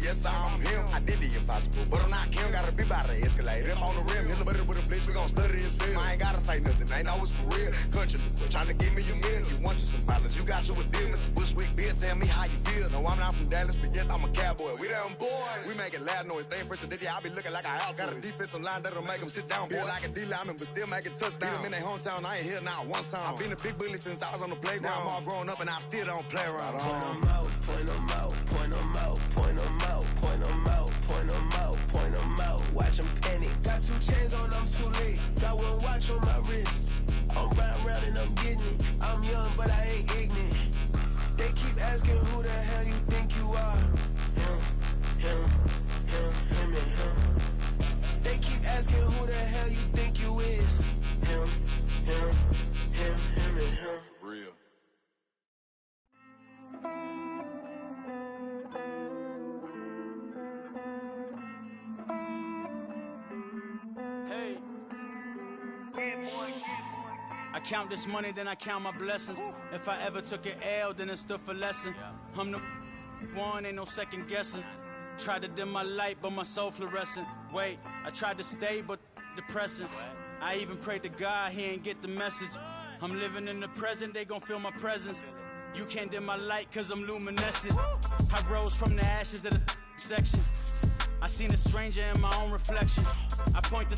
yes, I'm him. I did the impossible, but I'm not Kim. Gotta be by the escalator. If on the rim, hit the butter with a blitz, we gon' study his film. I ain't gotta say nothing, ain't always for real. Country, trying to give me a meal. You want you some problems, you got you a deal. Mr. Bushwick, Bill, tell me how you feel. No, I'm not from Dallas, but yes, I'm a cowboy. We them boys. We making loud noise, staying fresh today. I be looking like a house. Got a defensive line that'll make them sit down. Feel like a D-lineman, but still making touchdowns. Beat them in their hometown, I ain't here not one time. I've been a big bully since I was on the playground. Now I'm all grown up and I still don't play around. Point them out, point them out, point them out, point them out, point them out, point them out, point them out. Watch them panic. Got 2 chains on, I'm too late. Got 1 watch on my wrist. I'm riding around and I'm getting it. I'm young, but I ain't ignorant. They keep asking who the hell you think you are. Him and him. They keep asking who the hell you think you is. Him and him. Real. Hey. I count this money, then I count my blessings. If I ever took an L, then it stood for lesson. I'm the one, ain't no second guessing. Tried to dim my light, but my soul fluorescent. Wait, I tried to stay, but depressing. I even prayed to God, he ain't get the message. I'm living in the present, they gon' feel my presence. You can't dim my light, cause I'm luminescent. I rose from the ashes of the section. I seen a stranger in my own reflection. I point the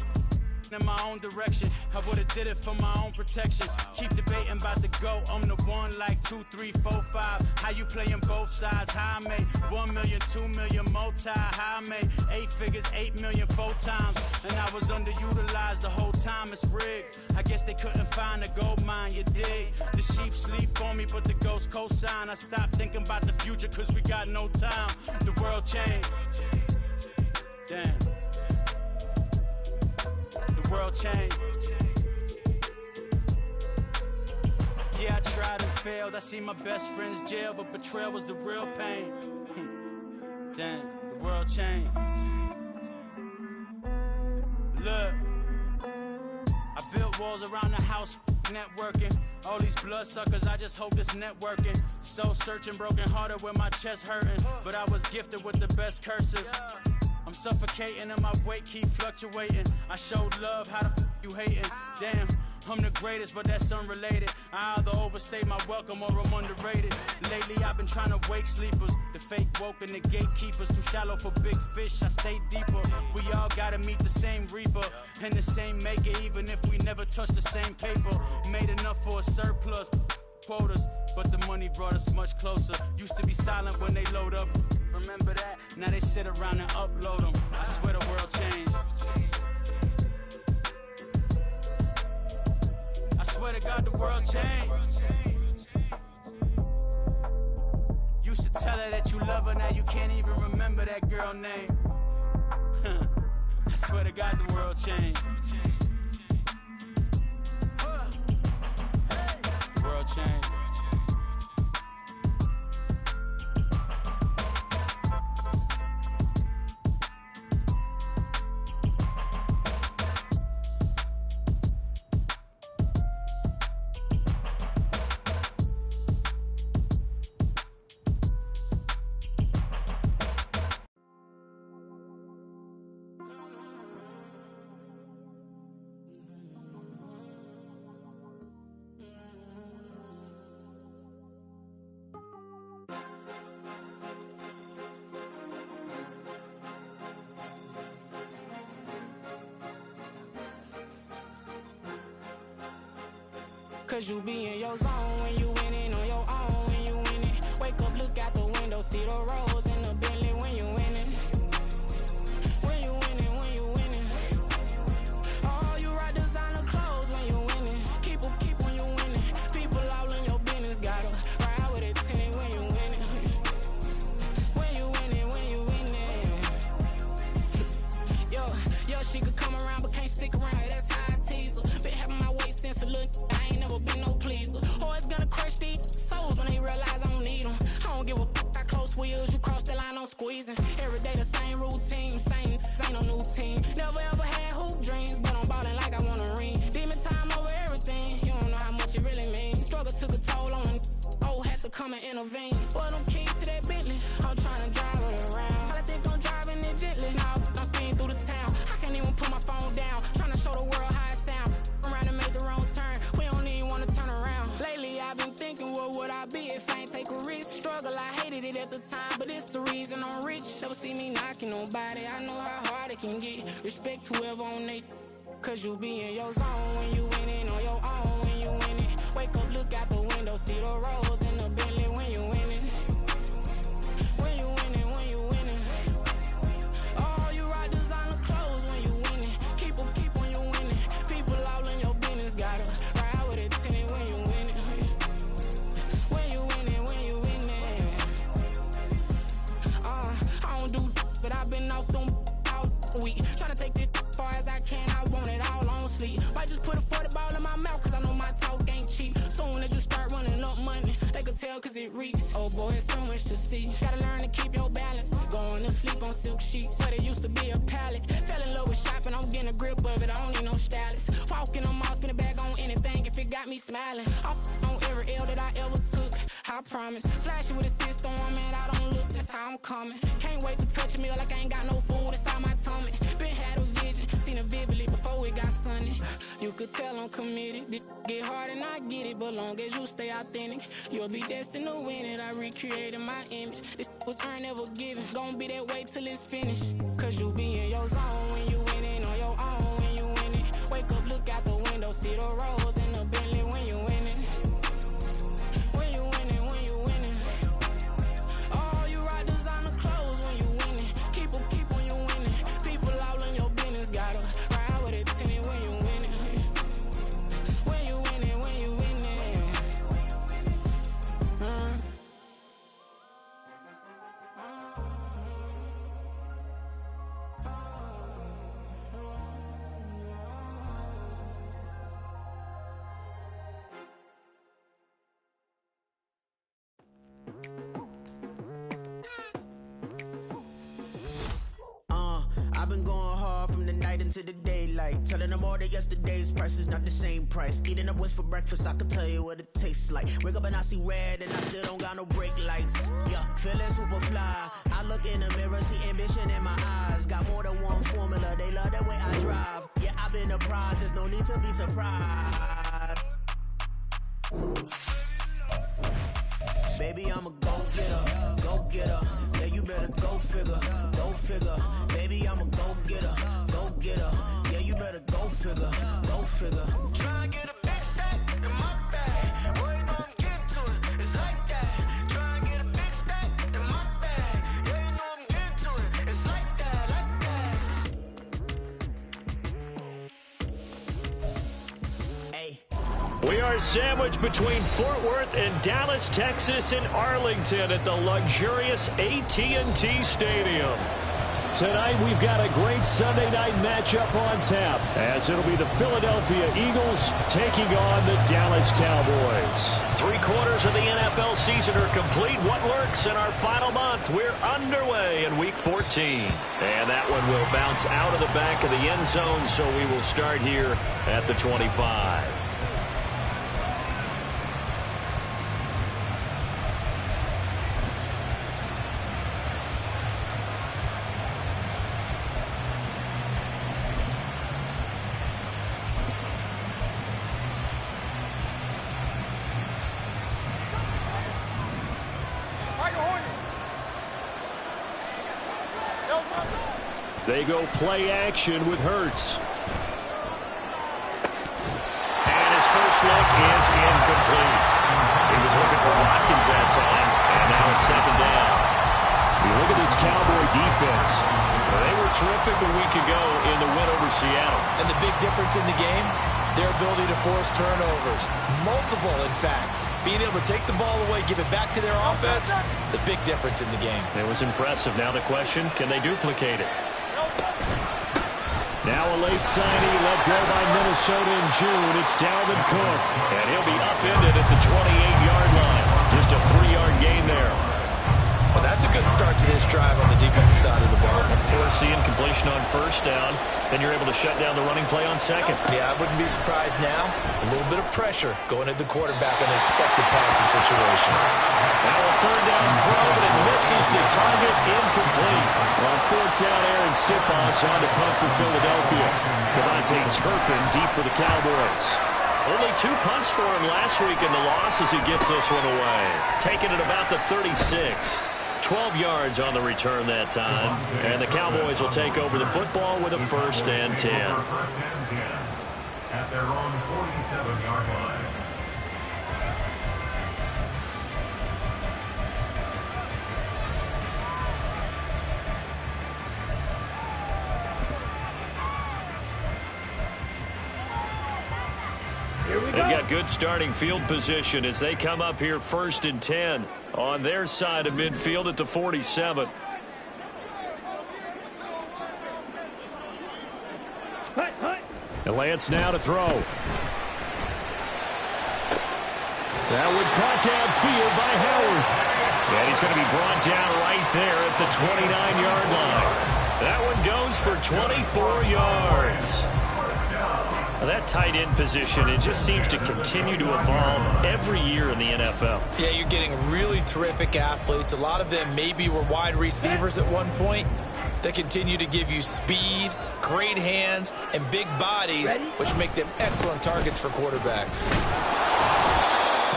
in my own direction. I would've did it for my own protection. Keep debating about the GOAT. I'm the one like 2, 3, 4, 5. How you playing both sides? How I made 1 million, 2 million multi. How I made 8 figures, 8 million 4 times. And I was underutilized the whole time. It's rigged. I guess they couldn't find a gold mine, you dig? The sheep sleep on me, but the ghost co-sign. I stopped thinking about the future cause we got no time. The world changed. Damn. The world changed. Yeah, I tried and failed. I seen my best friends jail, but betrayal was the real pain. Damn, the world changed. Look, I built walls around the house, networking. All these bloodsuckers, I just hope this networking. Soul searching, broken hearted with my chest hurting. But I was gifted with the best curses. I'm suffocating and my weight keep fluctuating. I showed love, how the you hating? Damn, I'm the greatest, but that's unrelated. I either overstay my welcome or I'm underrated. Lately I've been trying to wake sleepers. The fake woke and the gatekeepers. Too shallow for big fish, I stay deeper. We all gotta meet the same reaper and the same maker, even if we never touch the same paper. Made enough for a surplus quotas, but the money brought us much closer. Used to be silent when they load up. Remember that? Now they sit around and upload them. I swear the world changed. I swear to God the world changed. Used to tell her that you love her, now you can't even remember that girl name. I swear to God the world changed. The world changed. Cause you be in your zone when you winning on your own when you winning. Wake up, look out the window, see the rose in the Bentley when you winning. When you winning, when you winning. Oh, you rock designer clothes when you winning. Keep when you winning. People all in your business, gotta ride with it tinted when you winning. When you winning, when you winning. Yo, she could come around but can't stick around, that's how I tease her. Been having my waist since a little, I ain't never been no pleaser. Always gonna crush these souls when they realize I don't need them. I don't give a f***, I close wheels, you cross the line, I'm squeezing. Every day the same routine, same, ain't no new team. Never ever had hoop dreams, but I'm ballin' like I want a ring. Demon time over everything, you don't know how much it really means. Struggle took a toll on them, had to come and intervene. Boy, them keys to that Bentley, I'm tryna drive it around. All I think far be it, if I ain't take a risk. Struggle, I hated it at the time, but it's the reason I'm rich. Never see me knocking nobody, I know how hard it can get. Respect whoever on they, cause you be in your zone when you winning on your own. When you winning, wake up, look out the window, see the rose in the Bentley when you winning. When you winning, when you winning. Oh, you rock designer clothes when you winning. Keep when you winning. People all in your business, gotta ride with it tinted when you winning. When you winning, when you winning. I don't do but I've been off them all week. Tryna take this far as I can, I want it all on sleep. Might just put a 40 ball in my mouth, cause I know my talk ain't cheap. Soon as you start running up money, they can tell cause it reeks. Oh boy, it's so much to see. Gotta learn to keep your balance. Going to sleep on silk sheets, but it used to be a pallet. Fell in love with shopping, I'm getting a grip of it, I don't need no stylist. Walking on mall, spin a bag on anything if it got me smiling. I'm on every L that I ever took, I promise. Flashy with a system, man, I don't look, that's how I'm coming. Can't wait to touch a meal like I ain't got no food inside my tummy. Been had a vision, seen it vividly before it got sunny. You could tell I'm committed, this get hard and I get it, but long as you stay authentic, you'll be destined to win it. I recreated my image, this was earned, never given. Gonna be that way till it's finished, cause you be in your zone when you winning on your own. When you winning, wake up, look out the window, see the rose in the Bentley when you winning. When you winning, when you winning. Oh, you rock designer clothes when you winning. Keep when you winning. People all in your business, gotta ride with it tinted when you winning. When you winning, when you winning. I've been going hard from the night into the daylight, telling them all that yesterday's price is not the same price. Eating up wings for breakfast, I can tell you what it tastes like. Wake up and I see red and I still don't got no brake lights. Yeah, feeling super fly. I look in the mirror, see ambition in my eyes. Got more than one formula, they love the way I drive. Yeah, I've been a prize, there's no need to be surprised. Baby, I'm a go-getter, go-getter. Yeah, you better go figure, go figure. Baby, I'm a go-getter, go-getter. Yeah, you better go figure, go figure. Try and get a big stack in my bag. Boy, you know I'm getting to it, it's like that. Try and get a big stack in my bag. Yeah, you know I'm getting to it, it's like that, like that. Hey. We are sandwiched between Fort Worth and Dallas, Texas, and Arlington at the luxurious AT&T Stadium. Tonight, we've got a great Sunday night matchup on tap, as it'll be the Philadelphia Eagles taking on the Dallas Cowboys. 3/4 of the NFL season are complete. What lurks in our final month? We're underway in Week 14. And that one will bounce out of the back of the end zone, so we will start here at the 25. They go play action with Hurts. And his first look is incomplete. He was looking for Watkins that time, and now it's second down. You look at this Cowboy defense. They were terrific a week ago in the win over Seattle. And the big difference in the game, their ability to force turnovers. Multiple, in fact. Being able to take the ball away, give it back to their offense, the big difference in the game. It was impressive. Now the question, can they duplicate it? Now a late signee let go by Minnesota in June. It's Dalvin Cook. And he'll be upended at the 28-yard line. Just a 3-yard gain there. Well, that's a good start to this drive on the defensive side of the ball. Forcing completion on first down. Then you're able to shut down the running play on second. Yeah, I wouldn't be surprised now. A little bit of pressure going at the quarterback in an expected passing situation. Now a third down throw, but it misses the target, incomplete. On fourth down, Aaron Sipos on to punt for Philadelphia. Cavante Turpin deep for the Cowboys. Only 2 punts for him last week in the loss as he gets this one away. Taking it about the 36. 12 yards on the return that time. And the Cowboys will take over the football with a 1st and 10. At their own 47-yard line. They've got good starting field position as they come up here 1st and 10 on their side of midfield at the 47. And Lance now to throw. That one caught downfield by Howard. And he's going to be brought down right there at the 29-yard line. That one goes for 24 yards. Now that tight end position, it just seems to continue to evolve every year in the NFL. Yeah, you're getting really terrific athletes. A lot of them maybe were wide receivers at one point. They continue to give you speed, great hands, and big bodies, which make them excellent targets for quarterbacks.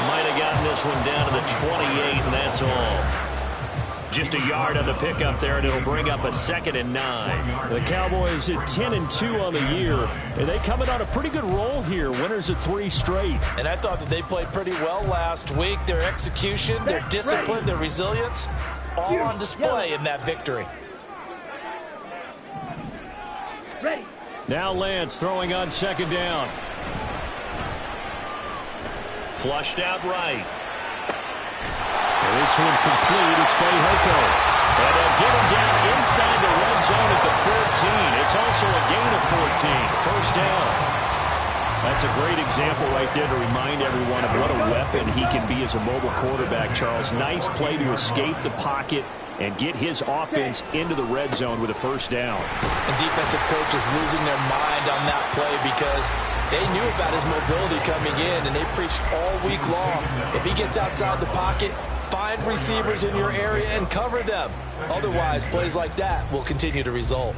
Might have gotten this one down to the 28, and that's all. Just a yard on the pickup there, and it'll bring up a 2nd and 9. The Cowboys at 10-2 on the year, and they coming on a pretty good roll here. Winners of 3 straight. And I thought that they played pretty well last week. Their execution, their discipline, their resilience, all on display in that victory. Now Lance throwing on 2nd down. Flushed out right. This one complete. It's Fehoko. And they'll get him down inside the red zone at the 14. It's also a gain of 14. 1st down. That's a great example right there to remind everyone of what a weapon he can be as a mobile quarterback, Charles. Nice play to escape the pocket and get his offense into the red zone with a 1st down. And defensive coaches losing their mind on that play because they knew about his mobility coming in, and they preached all week long. If he gets outside the pocket, find receivers in your area and cover them. Otherwise, plays like that will continue to result.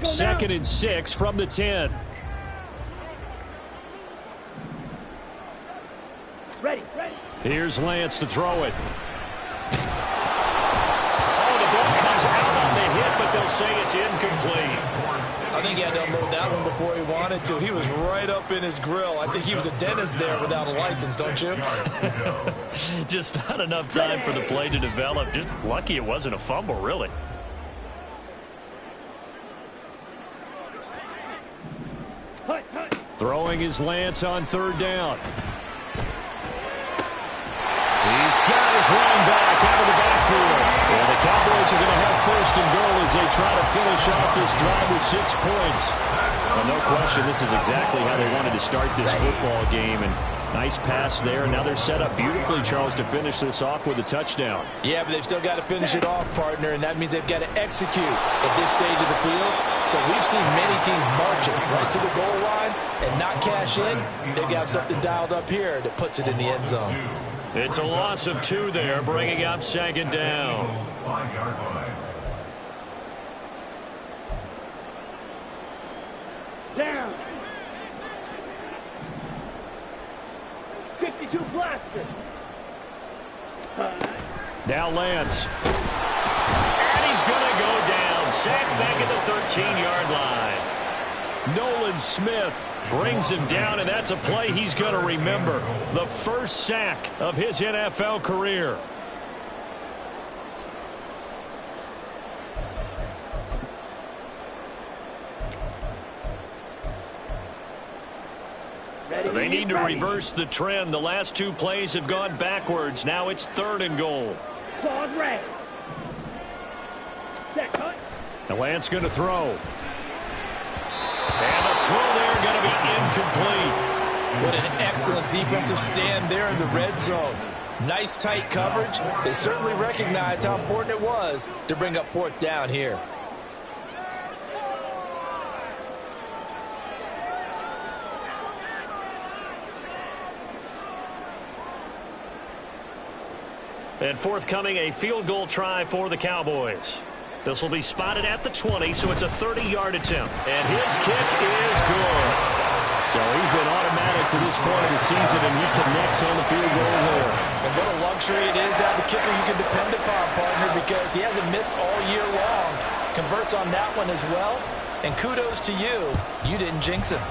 Second and 6 from the 10. Here's Lance to throw it. Oh, the ball comes out on the hit, but they'll say it's incomplete. I think he had to unload that one before he wanted to. He was right up in his grill. I think he was a dentist there without a license, don't you? Just not enough time for the play to develop. Just lucky it wasn't a fumble, really. Throwing his Lance on 3rd down. He's got his running back out of the backfield. And the Cowboys are going to have 1st and goal as they try to finish off this drive with 6 points. Well, no question, this is exactly how they wanted to start this football game. And nice pass there. Now they're set up beautifully, Charles, to finish this off with a touchdown. Yeah, but they've still got to finish it off, partner, and that means they've got to execute at this stage of the field. So we've seen many teams marching right to the goal line and not cash in. They've got something dialed up here that puts it in the end zone. It's a loss of 2 there, bringing up 2nd down. 5-yard line. Down. 52 blaster. Now Lance. And he's going to go down. Sacked back at the 13-yard line. Nolan Smith brings him down, and that's a play he's going to remember. The 1st sack of his NFL career. They need to reverse the trend. The last 2 plays have gone backwards. Now it's 3rd and goal. Now Lance going to throw. And the throw there going to be incomplete. What an excellent defensive stand there in the red zone. Nice tight coverage. They certainly recognized how important it was to bring up 4th down here. And forthcoming, a field goal try for the Cowboys. This will be spotted at the 20, so it's a 30-yard attempt. And his kick is good. So he's been automatic to this point of the season, and he connects on the field goal there. And what a luxury it is to have a kicker you can depend upon, partner, because he hasn't missed all year long. Converts on that one as well. And kudos to you. You didn't jinx him.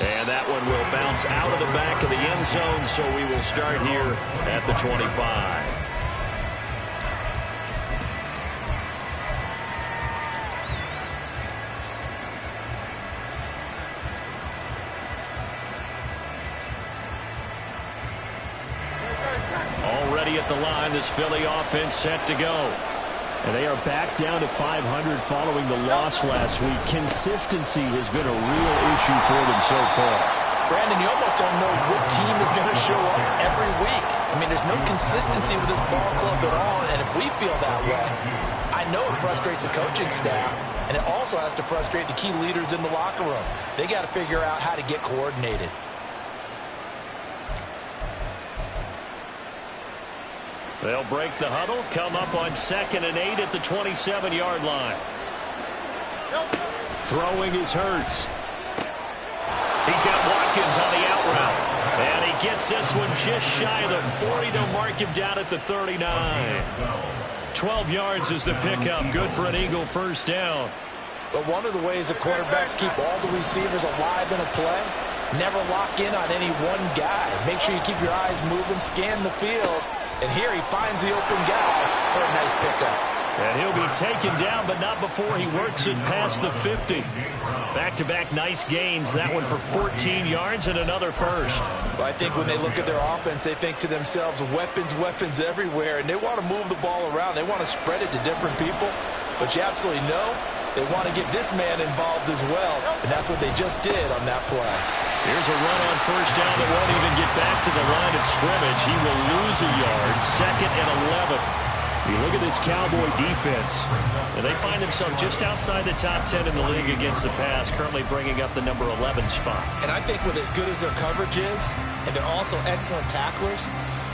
And that one will bounce out of the back of the end zone, so we will start here at the 25. Already at the line, this Philly offense set to go. And they are back down to 500 following the loss last week. Consistency has been a real issue for them so far. Brandon, you almost don't know what team is going to show up every week. I mean, there's no consistency with this ball club at all, and if we feel that way, I know it frustrates the coaching staff, and it also has to frustrate the key leaders in the locker room. They got to figure out how to get coordinated. They'll break the huddle, come up on 2nd and 8 at the 27-yard line. Throwing is Hurts. He's got Watkins on the out route. And he gets this one just shy of the 40. They'll mark him down at the 39. 12 yards is the pickup. Good for an Eagle first down. But one of the ways the quarterbacks keep all the receivers alive in a play, never lock in on any one guy. Make sure you keep your eyes moving, scan the field. And here he finds the open guy for a nice pickup. And he'll be taken down, but not before he works it past the 50. Back-to-back nice gains. That one for 14 yards and another first. Well, I think when they look at their offense, they think to themselves, weapons, weapons everywhere. And they want to move the ball around. They want to spread it to different people. But you absolutely know they want to get this man involved as well. And that's what they just did on that play. Here's a run on first down that won't even get back to the line of scrimmage. He will lose a yard. 2nd and 11. You look at this Cowboy defense, and they find themselves just outside the top 10 in the league against the pass, currently bringing up the number 11 spot. And I think with as good as their coverage is, and they're also excellent tacklers,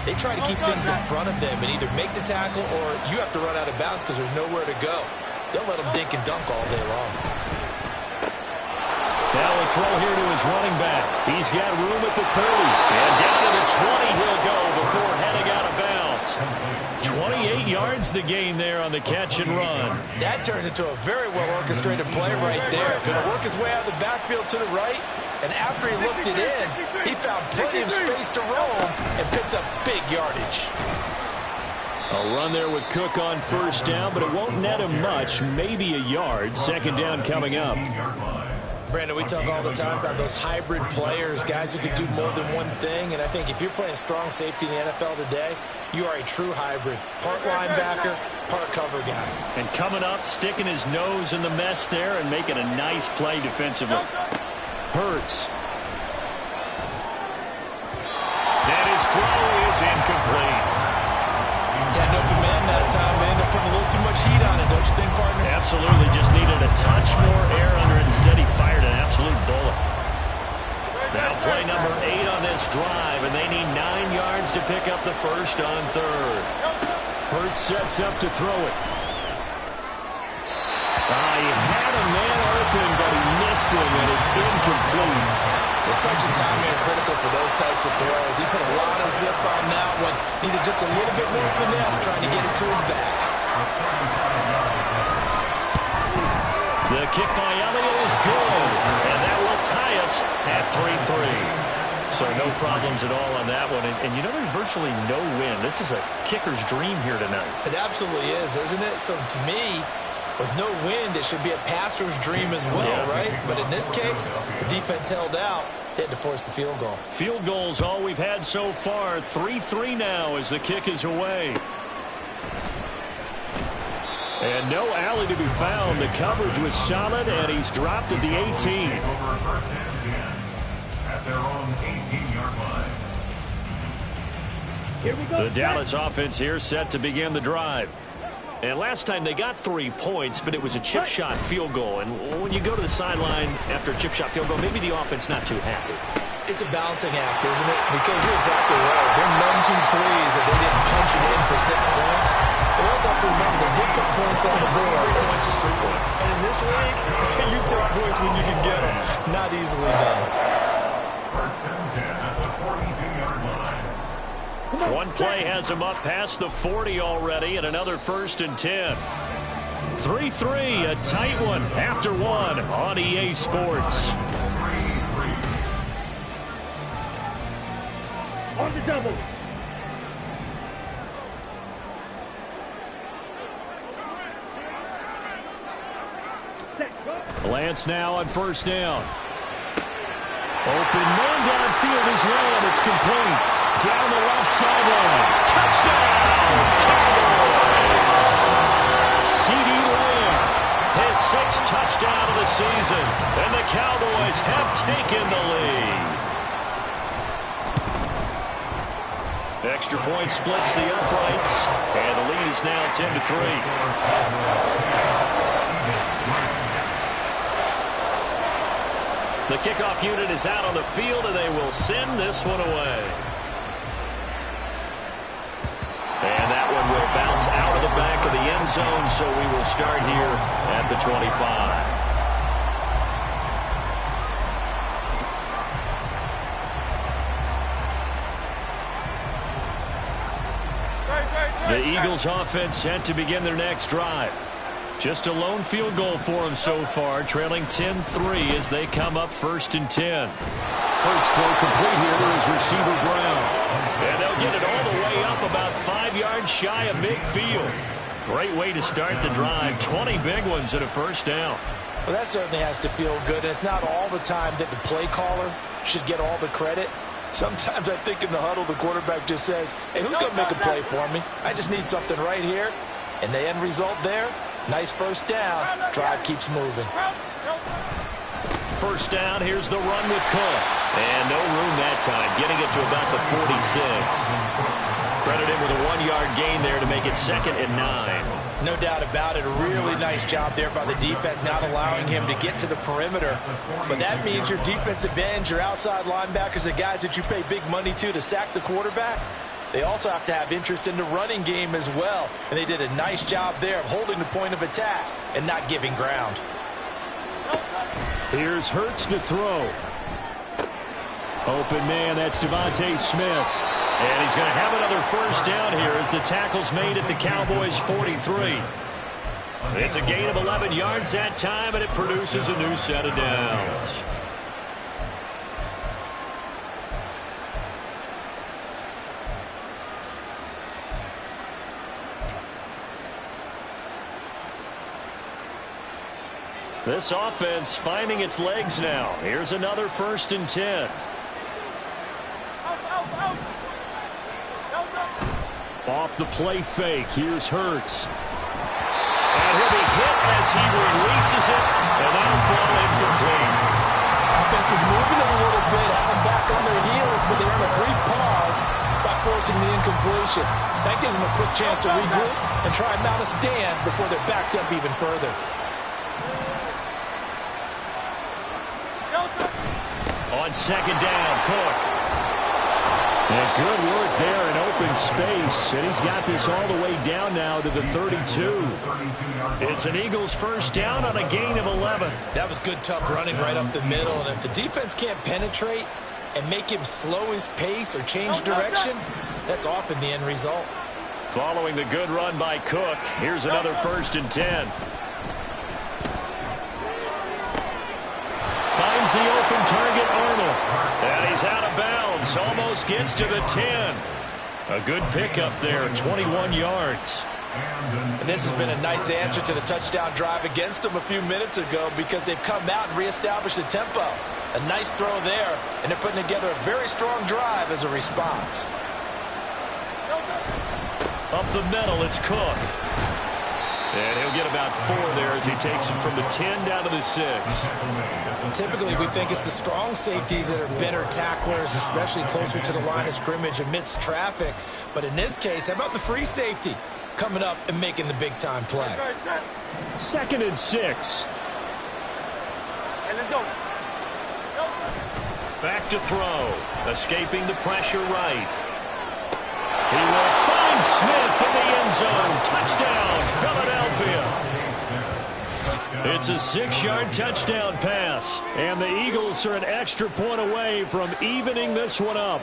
they try to keep things in front of them and either make the tackle or you have to run out of bounds because there's nowhere to go. They'll let them dink and dunk all day long. Now a throw here to his running back. He's got room at the 30. And down to the 20 he'll go before heading out of bounds. 28 yards the gain there on the catch and run. That turns into a very well-orchestrated play right there. Going to work his way out of the backfield to the right. And after he looked it in, he found plenty of space to roam and picked up big yardage. A run there with Cook on first down, but it won't net him much. Maybe a yard. 2nd down coming up. Brandon, we talk all the time about those hybrid players, guys who can do more than one thing. And I think if you're playing strong safety in the NFL today, you are a true hybrid. Part linebacker, part cover guy. And coming up, sticking his nose in the mess there and making a nice play defensively. Hurts. And his throw is incomplete. Got an open man that time, man. They're putting a little too much heat on it, don't you think, partner? Absolutely. Just needed a touch more air under it. Instead, he fired an absolute bullet. Now play number 8 on this drive, and they need 9 yards to pick up the first on 3rd. Hurts sets up to throw it. He had a man open, but he missed him, and it's incomplete. The touch and time are critical for those types of throws. He put a lot of zip on that one. Needed just a little bit more finesse trying to get it to his back. The kick by Elliott is good, and that will tie us at 3-3. So no problems at all on that one. And you know there's virtually no win. This is a kicker's dream here tonight. It absolutely is, isn't it? So to me, with no wind, it should be a passer's dream as well, right? But in this case, the defense held out. They had to force the field goal. Field goals all we've had so far. 3-3 now as the kick is away. And no alley to be found. The coverage was solid, and he's dropped at the 18. At their own 18-yard line. Here we go. The Dallas offense here set to begin the drive. And last time they got 3 points, but it was a chip shot field goal. And when you go to the sideline after a chip shot field goal, maybe the offense not too happy. It's a balancing act, isn't it? Because you're exactly right. They're none too pleased that they didn't punch it in for 6 points. But also have to remember they did put points on the board. 3 points is 3 points. And in this league, you take points when you can get them. Not easily done. First and 10 at the 42-yard line. One play has him up past the 40 already, and another 1st and 10. 3-3, a tight one after one on EA Sports. On the double. Lance now on 1st down. Open man downfield is Lamb. It's complete. Down the left sideline. Touchdown! Cowboys! C.D. Lamb, his 6th touchdown of the season. And the Cowboys have taken the lead. Extra point splits the uprights. And the lead is now 10-3. The kickoff unit is out on the field, and they will send this one away. And that one will bounce out of the back of the end zone, so we will start here at the 25. The Eagles offense set to begin their next drive. Just a lone field goal for them so far, trailing 10-3 as they come up 1st and 10. Hurts throw complete here to his receiver Brown. And they'll get it all the way up about 5 yards shy of midfield. Great way to start the drive. 20 big ones and a 1st down. Well, that certainly has to feel good. And it's not all the time that the play caller should get all the credit. Sometimes I think in the huddle, the quarterback just says, hey, who's going to make a play for me? I just need something right here. And the end result there, nice 1st down. Drive keeps moving. 1st down, here's the run with Cook. And no room that time, getting it to about the 46. Credit him with a 1-yard gain there to make it 2nd and 9. No doubt about it. A really nice job there by the defense, not allowing him to get to the perimeter. But that means your defensive ends, your outside linebackers, the guys that you pay big money to sack the quarterback, they also have to have interest in the running game as well. And they did a nice job there of holding the point of attack and not giving ground. Here's Hurts to throw. Open man, that's Devontae Smith. And he's going to have another 1st down here as the tackle's made at the Cowboys' 43. It's a gain of 11 yards that time, and it produces a new set of downs. This offense finding its legs now. Here's another 1st and 10. Off the play fake. Here's Hurts. And he'll be hit as he releases it, and that'll fall incomplete. Offense is moving a little bit, have them back on their heels, but they're in a brief pause by forcing the incompletion. That gives them a quick chance to regroup and try and mount a stand before they're backed up even further. On 2nd down, Cook. And good work there in open space. And he's got this all the way down now to the 32. It's an Eagles 1st down on a gain of 11. That was good, tough running right up the middle. And if the defense can't penetrate and make him slow his pace or change direction, that's often the end result. Following the good run by Cook, here's another 1st and 10. Finds the open target, Arnold. And he's out of bounds. Almost gets to the 10. A good pickup there, 21 yards. And this has been a nice answer to the touchdown drive against them a few minutes ago because they've come out and reestablished the tempo. A nice throw there, and they're putting together a very strong drive as a response. Up the middle, it's Cook. And he'll get about 4 there as he takes it from the 10 down to the 6. Typically, we think it's the strong safeties that are better tacklers, especially closer to the line of scrimmage amidst traffic. But in this case, how about the free safety coming up and making the big-time play? 2nd and 6. And let's go. Back to throw. Escaping the pressure right. He will find Smith in the end zone. Touchdown, Philadelphia. It's a 6-yard touchdown pass. And the Eagles are an extra point away from evening this one up.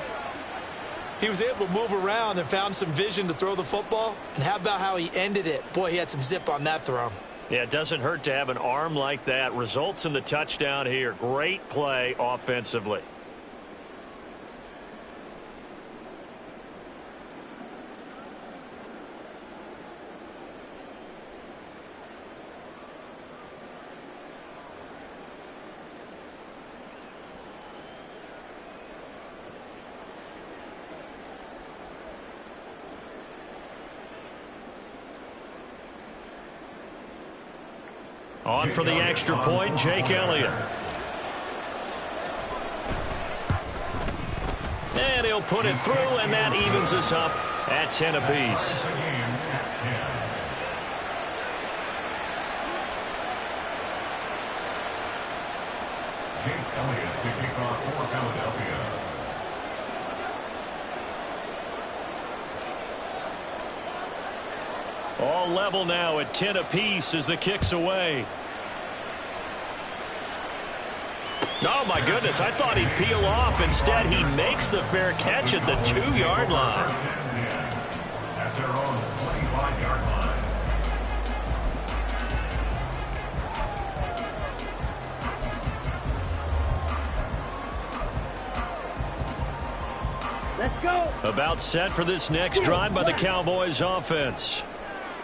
He was able to move around and found some vision to throw the football. And how about how he ended it? Boy, he had some zip on that throw. Yeah, it doesn't hurt to have an arm like that. Results in the touchdown here. Great play offensively. On for the extra point, Jake Elliott. And he'll put it through, and that evens us up at 10 apiece. Jake Elliott to kick off for Philadelphia. All level now at 10 apiece as the kick's away. Oh, my goodness. I thought he'd peel off. Instead, he makes the fair catch at the 2-yard line. At their own 25-yard line. Let's go. About set for this next drive by the Cowboys offense.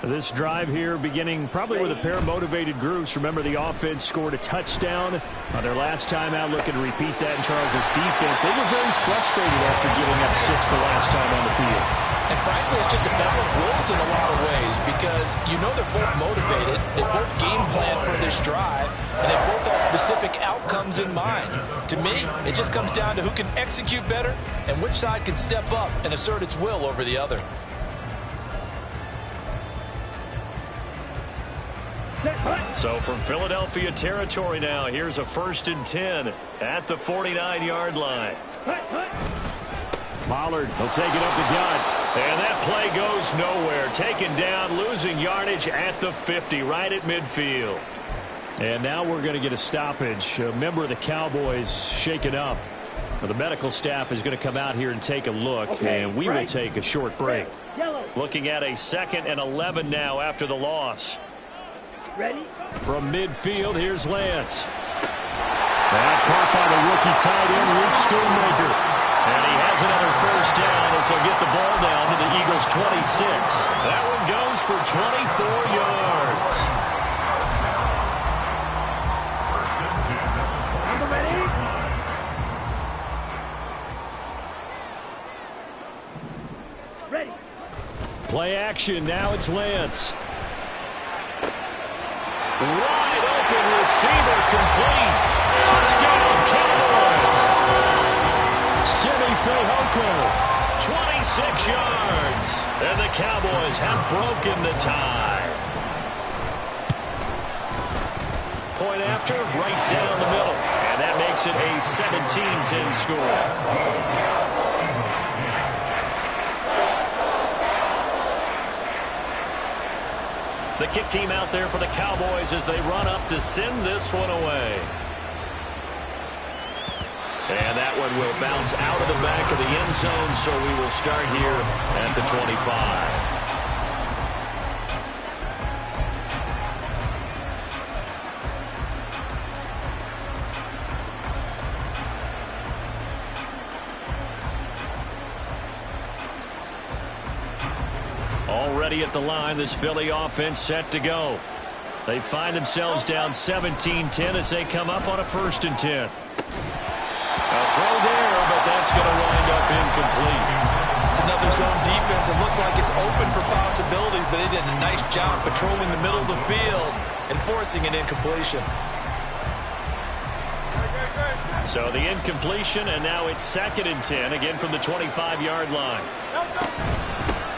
This drive here beginning probably with a pair of motivated groups. Remember, the offense scored a touchdown on their last time out, looking to repeat that in Charles's defense. They were very frustrated after giving up 6 the last time on the field. And frankly, it's just a battle of wills in a lot of ways because you know they're both motivated. They both game plan for this drive, and they both have specific outcomes in mind. To me, it just comes down to who can execute better and which side can step up and assert its will over the other. So from Philadelphia territory now, here's a 1st and 10 at the 49-yard line. Pollard will take it up the gut. And that play goes nowhere. Taken down, losing yardage at the 50, right at midfield. And now we're going to get a stoppage. A member of the Cowboys shaken up. Well, the medical staff is going to come out here and take a look, and we will take a short break. Looking at a 2nd and 11 now after the loss. Ready? From midfield, here's Lance. That caught by the rookie tight end, Luke Schoonmaker. And he has another 1st down as they'll get the ball down to the Eagles' 26. That one goes for 24 yards. Ready? Play action, now it's Lance. Wide open receiver, complete. Touchdown, Cowboys. Simi Fehoko, 26 yards. And the Cowboys have broken the tie. Point after, right down the middle. And that makes it a 17-10 score. The kick team out there for the Cowboys as they run up to send this one away. And that one will bounce out of the back of the end zone, so we will start here at the 25. Already at the line, this Philly offense set to go. They find themselves down 17-10 as they come up on a 1st and 10. A throw there, but that's going to wind up incomplete. It's another zone defense. It looks like it's open for possibilities, but they did a nice job patrolling the middle of the field and forcing an incompletion. So the incompletion, and now it's 2nd and 10, again from the 25-yard line.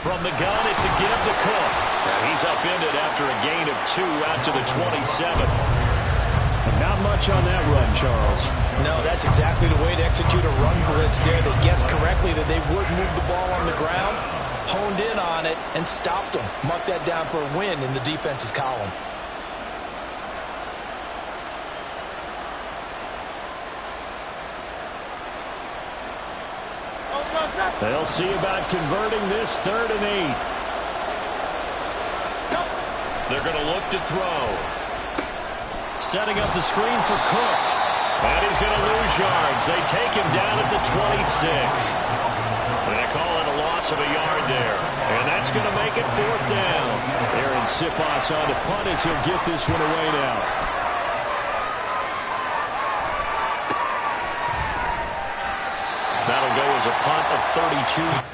From the gun, it's a give to Cook. And he's upended after a gain of 2 out to the 27. Not much on that run, Charles. No, that's exactly the way to execute a run blitz there. They guessed correctly that they would move the ball on the ground, honed in on it, and stopped them. Mark that down for a win in the defense's column. They'll see about converting this 3rd and 8. They're going to look to throw. Setting up the screen for Cook. And he's going to lose yards. They take him down at the 26. And they call it a loss of a yard there. And that's going to make it 4th down. Aaron Siposs on to punt as he'll get this one away now. That'll go as a punt of 32.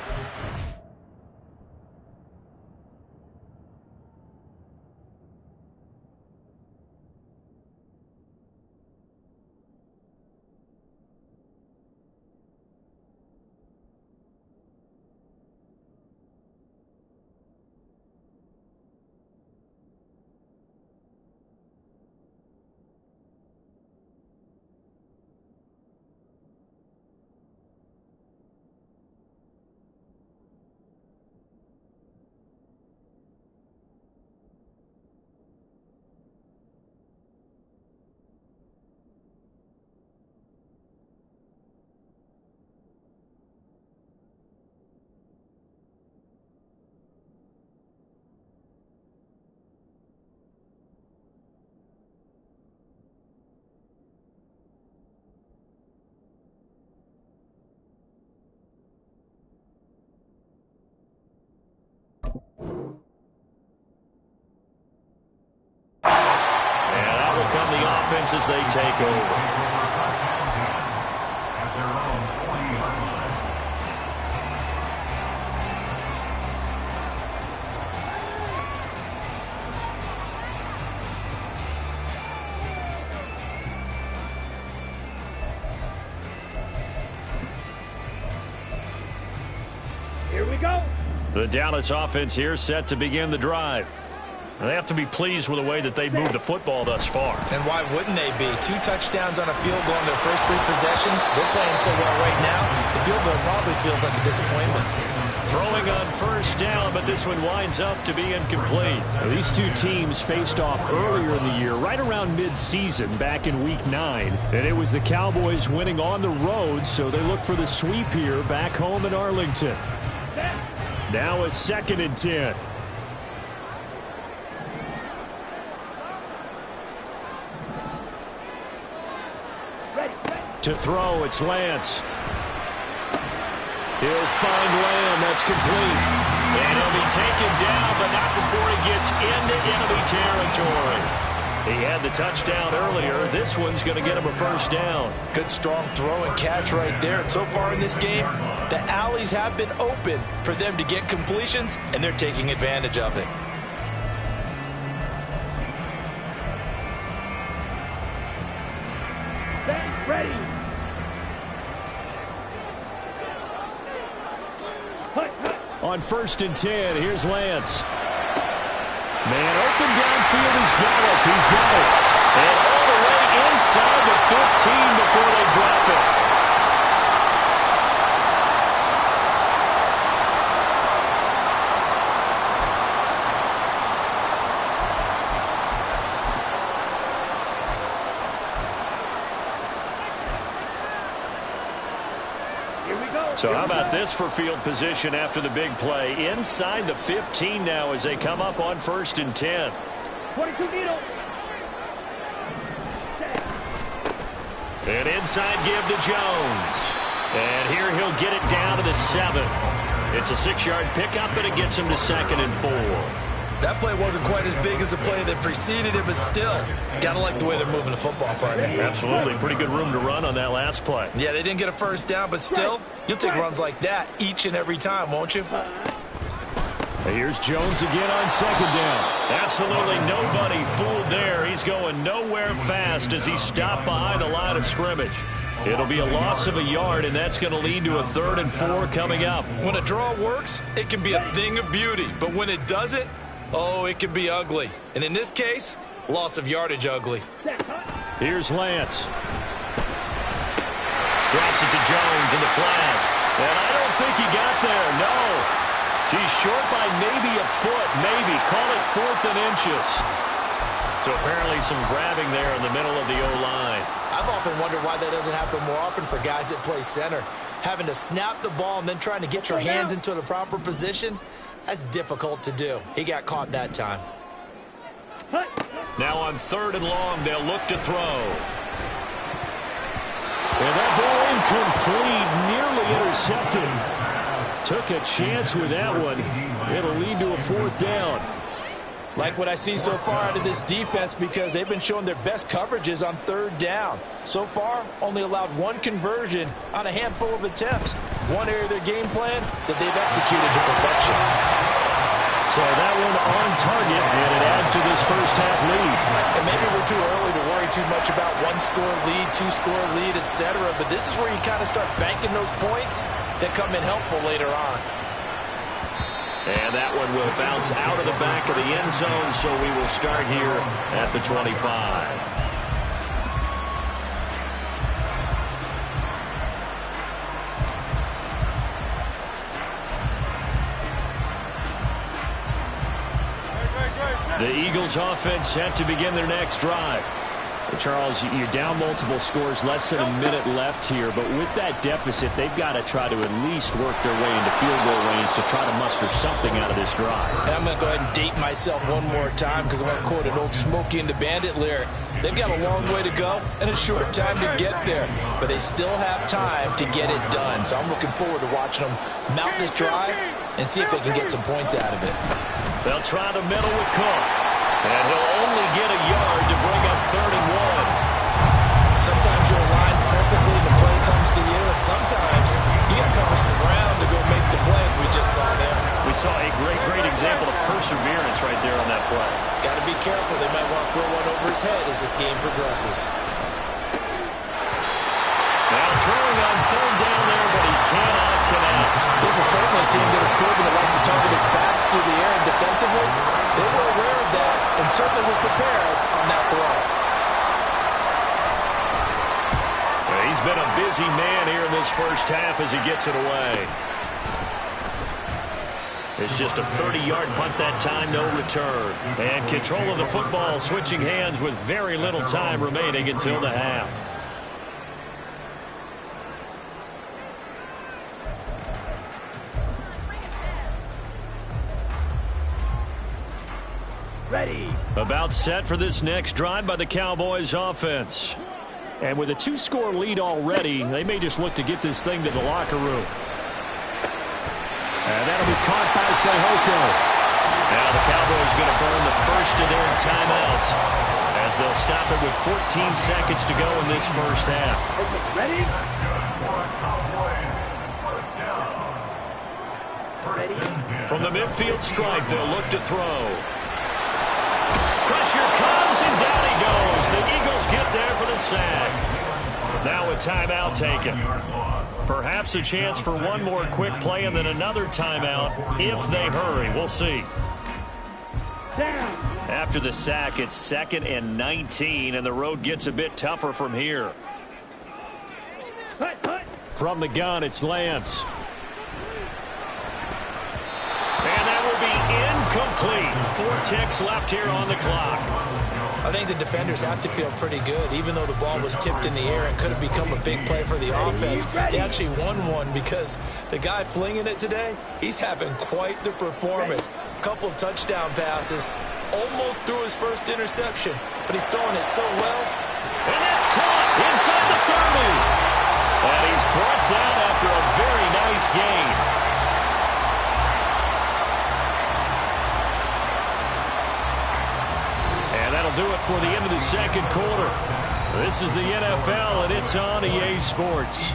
As they take over. Here we go. The Dallas offense here set to begin the drive. They have to be pleased with the way that they've moved the football thus far. And why wouldn't they be? 2 touchdowns on a field goal in their first 3 possessions. They're playing so well right now, the field goal probably feels like a disappointment. Throwing on 1st down, but this one winds up to be incomplete. Now, these 2 teams faced off earlier in the year, right around mid-season, back in Week 9. And it was the Cowboys winning on the road, so they look for the sweep here back home in Arlington. Now a 2nd and 10. To throw, it's Lance. He'll find Lamb. That's complete. And he'll be taken down, but not before he gets into enemy territory. He had the touchdown earlier. This one's going to get him a 1st down. Good, strong throw and catch right there. And so far in this game, the alleys have been open for them to get completions, and they're taking advantage of it. Ready. On 1st and 10, here's Lance. Man open downfield is Gallup. He's got it. And all the way inside the 15 before they drop it. So how about this for field position after the big play? Inside the 15 now as they come up on 1st and 10. 22 needle. An inside give to Jones. And here he'll get it down to the 7. It's a 6-yard pickup, and it gets him to 2nd and 4. That play wasn't quite as big as the play that preceded it, but still, got to like the way they're moving the football, partner. Absolutely. Pretty good room to run on that last play. Yeah, they didn't get a 1st down, but still, you'll take runs like that each and every time, won't you? Here's Jones again on 2nd down. Absolutely nobody fooled there. He's going nowhere fast as he stopped behind the line of scrimmage. It'll be a loss of a yard, and that's going to lead to a 3rd and 4 coming up. When a draw works, it can be a thing of beauty, but when it doesn't, oh, it can be ugly. And in this case, loss of yardage ugly. Here's Lance. Drops it to Jones in the flag. And I don't think he got there, no. He's short by maybe a foot, maybe. Call it 4th and inches. So apparently some grabbing there in the middle of the O-line. I've often wondered why that doesn't happen more often for guys that play center. Having to snap the ball and then trying to get your hands into the proper position, that's difficult to do. He got caught that time. Now on 3rd and long, they'll look to throw. And that ball incomplete, nearly intercepted. Took a chance with that one. It'll lead to a 4th down. Like what I see so far out of this defense because they've been showing their best coverages on 3rd down. So far, only allowed 1 conversion on a handful of attempts. One area of their game plan that they've executed to perfection. So that one on target, and it adds to this first half lead. And maybe we're too early to worry too much about 1-score lead, 2-score lead, etc. But this is where you kind of start banking those points that come in helpful later on. And that one will bounce out of the back of the end zone, so we will start here at the 25. The Eagles offense set to begin their next drive. Charles, you're down multiple scores, less than a minute left here, but with that deficit, they've got to try to at least work their way into field goal range to try to muster something out of this drive. And I'm going to go ahead and date myself one more time because I want to quote an old Smokey and the Bandit lyric. They've got a long way to go and a short time to get there, but they still have time to get it done. So I'm looking forward to watching them mount this drive and see if they can get some points out of it. They'll try to middle with Cook. And he'll only get a yard to bring up 3rd and 1. Sometimes you're aligned perfectly and the play comes to you, and sometimes you got to cover some ground to go make the play, as we just saw there. We saw a great example of perseverance right there on that play. Got to be careful. They might want to throw one over his head as this game progresses. Now throwing on 3rd down there, but he cannot connect. This is certainly a team that has proven it likes to target its backs through the air and defensively. They were aware of that and certainly were prepared on that throw. He's been a busy man here in this first half as he gets it away. It's just a 30-yard punt that time, no return. And control of the football switching hands with very little time remaining until the half. Ready. About set for this next drive by the Cowboys offense. And with a 2-score lead already, they may just look to get this thing to the locker room. And that'll be caught by Fehoko. Now the Cowboys going to burn the first of their timeouts as they'll stop it with 14 seconds to go in this first half. Ready? From the midfield stripe, they'll look to throw. Pressure comes, and down he goes. The Eagles get there for the sack. Now a timeout taken. Perhaps a chance for one more quick play and then another timeout if they hurry. We'll see. Down. After the sack, it's 2nd and 19, and the road gets a bit tougher from here. From the gun, it's Lance. And that will be incomplete. 4 ticks left here on the clock. I think the defenders have to feel pretty good, even though the ball was tipped in the air and could have become a big play for the offense. They actually won one because the guy flinging it today, he's having quite the performance. A couple of touchdown passes, almost threw his first interception, but he's throwing it so well. And that's caught inside the 30. And he's brought down after a very nice gain. That'll do it for the end of the second quarter. This is the NFL, and it's on EA Sports.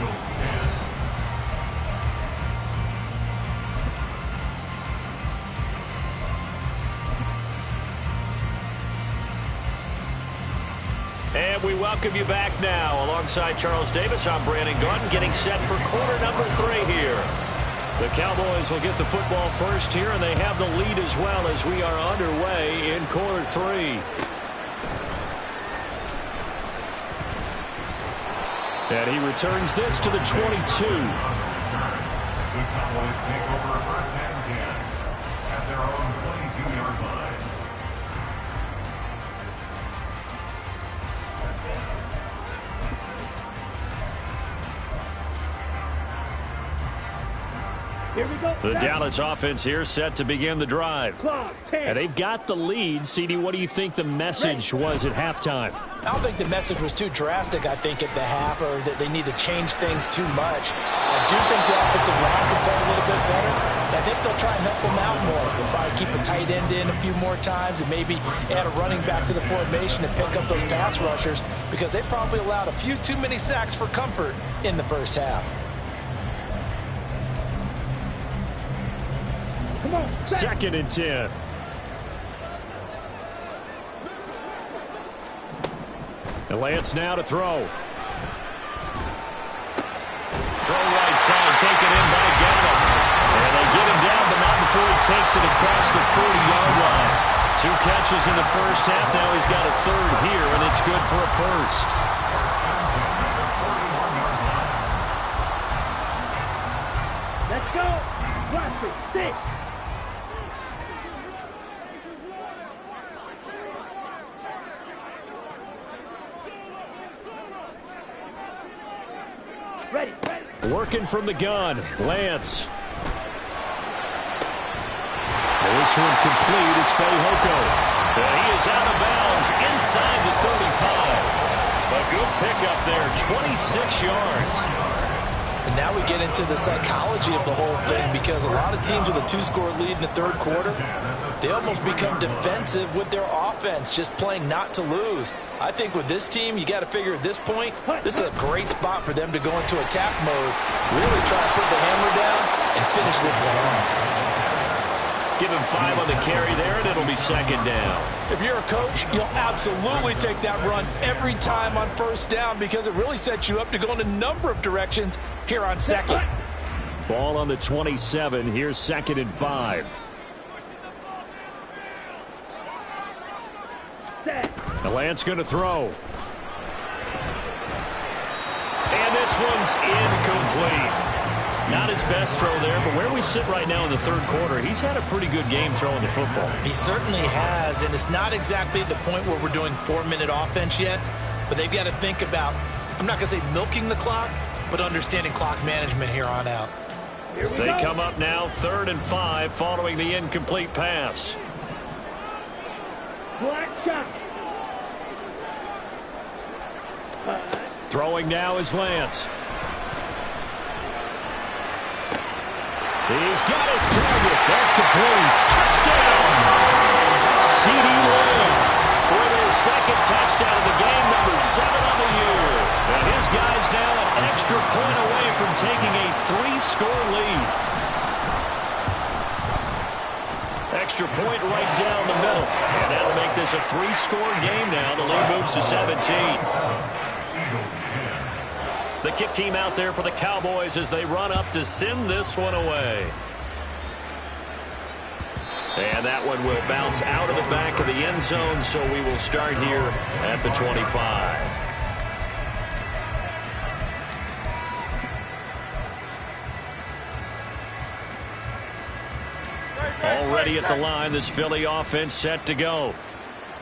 And we welcome you back now. Alongside Charles Davis, I'm Brandon Gordon, getting set for quarter number 3 here. The Cowboys will get the football first here, and they have the lead as well as we are underway in quarter 3. And he returns this to the 22. The Cowboys take over first and 10 at their own 22-yard line. Here we go. The Dallas offense here set to begin the drive. And they've got the lead. CD, what do you think the message was at halftime? I don't think the message was too drastic, I think, at the half, or that they need to change things too much. I do think the offensive line can play a little bit better. I think they'll try and help them out more. They'll probably keep a tight end in a few more times and maybe add a running back to the formation and pick up those pass rushers, because they probably allowed a few too many sacks for comfort in the first half. Second and 10. And Lance now to throw. Throw right side, taken in by Gallup. And they get him down, but not before he takes it across the 40-yard line. 2 catches in the first half. Now he's got a third here, and it's good for a first. Let's go. Classic 6. Ready. Working from the gun, Lance. This one complete. It's Fehoko. And he is out of bounds inside the 35. A good pickup there, 26 yards. And now we get into the psychology of the whole thing, because a lot of teams with a 2-score lead in the third quarter, they almost become defensive with their offense, just playing not to lose. I think with this team, you got to figure at this point, this is a great spot for them to go into attack mode, really try to put the hammer down and finish this one off. Give him 5 on the carry there, and it'll be second down. If you're a coach, you'll absolutely take that run every time on first down, because it really sets you up to go in a number of directions here on second. Ball on the 27. Here's second and 5. The Lance going to throw. And this one's incomplete. Not his best throw there, but where we sit right now in the third quarter, he's had a pretty good game throwing the football. He certainly has, and it's not exactly at the point where we're doing 4-minute offense yet, but they've got to think about, I'm not going to say milking the clock, but understanding clock management here on out. They come up now 3rd and 5 following the incomplete pass. Black shot. Throwing now is Lance. He's got his target. That's complete. Touchdown! C.D. Lamb with his second touchdown of the game, number 7 on the year. And his guys now an extra point away from taking a 3-score lead. Extra point right down the middle. And that'll make this a 3-score game now. The lead moves to 17. The kick team out there for the Cowboys as they run up to send this one away. And that one will bounce out of the back of the end zone, so we will start here at the 25. Already at the line, this Philly offense set to go.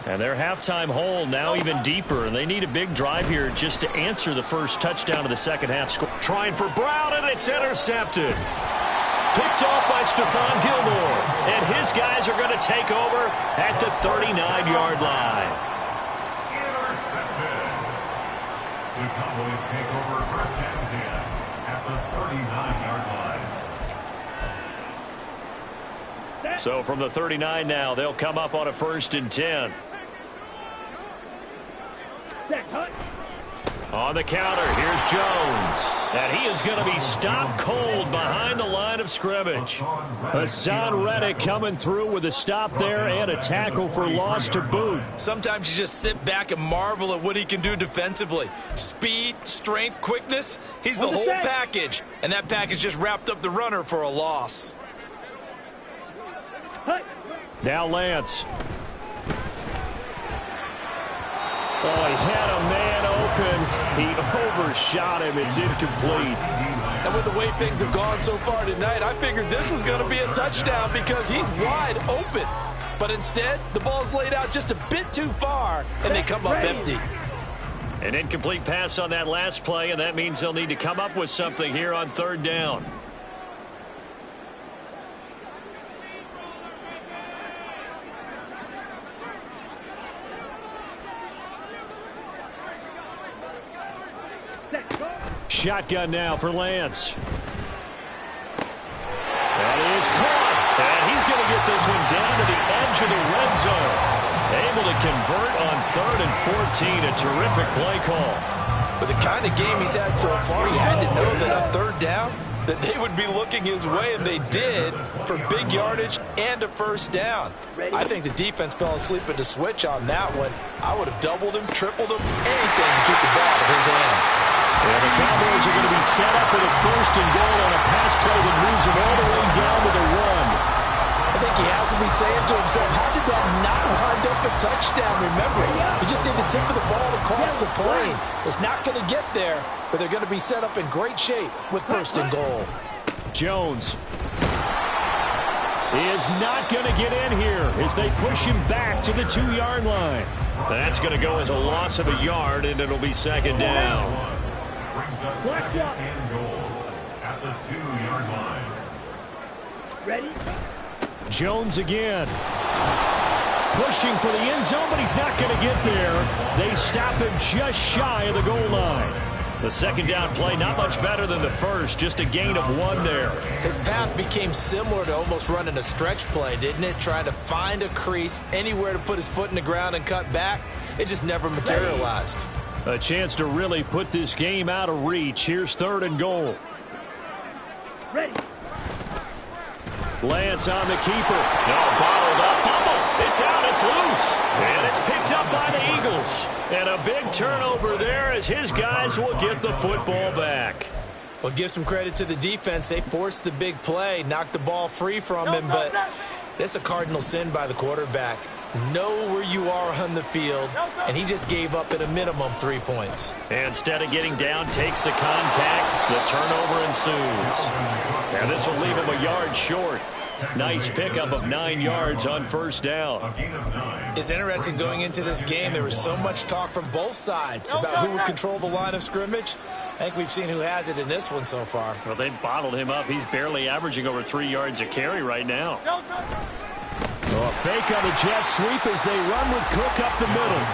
And their halftime hole now even deeper, and they need a big drive here just to answer the first touchdown of the second half score. Trying for Brown, and it's intercepted. Picked off by Stephon Gilmore, and his guys are going to take over at the 39-yard line. Intercepted. The Cowboys take over first and 10 at the 39-yard line. So from the 39 now, they'll come up on a 1st and 10. On the counter, here's Jones. And he is going to be stopped cold behind the line of scrimmage. Hassan Reddick coming through with a stop there and a tackle for loss to boot. Sometimes you just sit back and marvel at what he can do defensively. Speed, strength, quickness. He's the whole package. And that package just wrapped up the runner for a loss. Now Lance. Oh, he had a man open, He overshot him. It's incomplete. And with the way things have gone so far tonight, I figured this was going to be a touchdown because he's wide open. But instead, the ball's laid out just a bit too far, and they come up empty. An incomplete pass on that last play, and that means they'll need to come up with something here on third down. Shotgun now for Lance. That is caught. And he's going to get this one down to the edge of the red zone. Able to convert on 3rd and 14. A terrific play call. With the kind of game he's had so far, he had to know that on third down, that they would be looking his way, and they did, for big yardage and a first down. I think the defense fell asleep at the switch on that one. I would have doubled him, tripled him, anything to keep the ball out of his hands. And the Cowboys are going to be set up with a 1st and goal on a pass play that moves them all the way down to the 1. I think he has to be saying to himself, how did that not wind up a touchdown? Remember, you just need the tip of the ball across the plane. It's not going to get there, but they're going to be set up in great shape with 1st and goal. Jones is not going to get in here as they push him back to the 2-yard line. That's going to go as a loss of a yard, and it'll be 2nd down. Brings up 2nd and goal at the 2-yard line. Ready? Jones again. Pushing for the end zone, but he's not going to get there. They stop him just shy of the goal line. The 2nd down play, not much better than the first, just a gain of 1 there. His path became similar to almost running a stretch play, didn't it? Trying to find a crease, anywhere to put his foot in the ground and cut back. It just never materialized. A chance to really put this game out of reach. Here's 3rd and goal. Ready. Lance on the keeper. No, bottled up. Fumble. It's out. It's loose. And it's picked up by the Eagles. And a big turnover there as his guys will get the football back. Well, give some credit to the defense. They forced the big play, knocked the ball free from him, but that's a cardinal sin by the quarterback. Know where you are on the field, and he just gave up at a minimum 3 points. And instead of getting down, takes the contact. The turnover ensues. And this will leave him a yard short. Nice pickup of 9 yards on 1st down. It's interesting going into this game. There was so much talk from both sides about who would control the line of scrimmage. I think we've seen who has it in this one so far. Well, they bottled him up. He's barely averaging over 3 yards a carry right now. A fake on the jet sweep as they run with Cook up the middle.